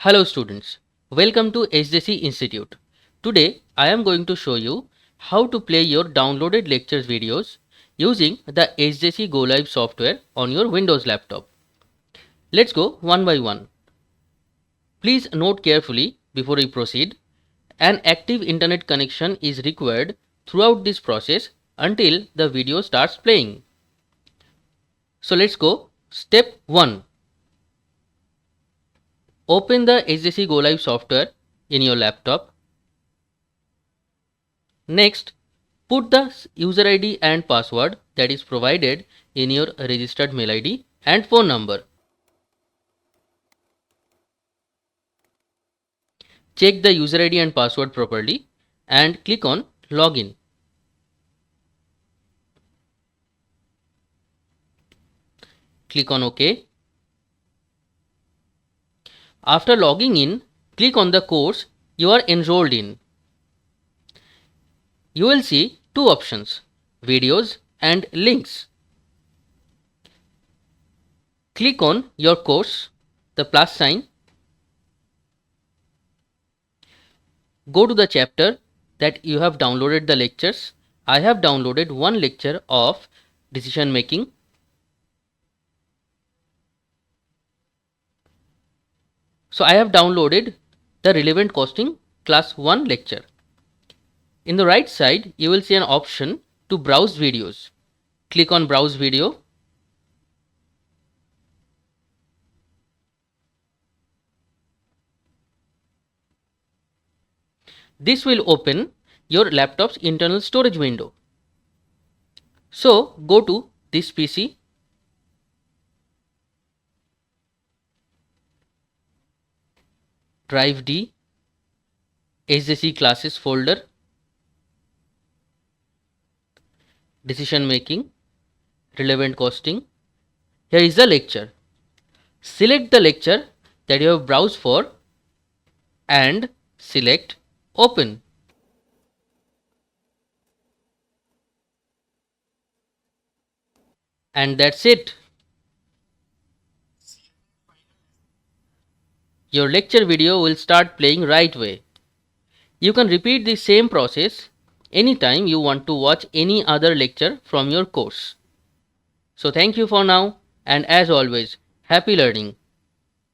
Hello students, welcome to SJC Institute. Today I am going to show you how to play your downloaded lectures videos using the SJC Go Live software on your Windows laptop. Let's go one by one. Please note carefully before we proceed. An active internet connection is required throughout this process until the video starts playing. So let's go. Step 1. Open the SJC Go Live software in your laptop. Next, put the user ID and password that is provided in your registered mail ID and phone number. Check the user ID and password properly and click on Login. Click on OK. After logging in, click on the course you are enrolled in. You will see two options, videos and links. Click on your course, the plus sign. Go to the chapter that you have downloaded the lectures. I have downloaded one lecture of decision making. So I have downloaded the relevant costing class 1 lecture. In the right side, you will see an option to browse videos. Click on browse video. This will open your laptop's internal storage window. So go to this PC. Drive D, SJC classes folder, decision making, relevant costing. Here is the lecture. Select the lecture that you have browsed for and select open. And that's it. Your lecture video will start playing right away. You can repeat the same process anytime you want to watch any other lecture from your course. So thank you for now, and as always, happy learning.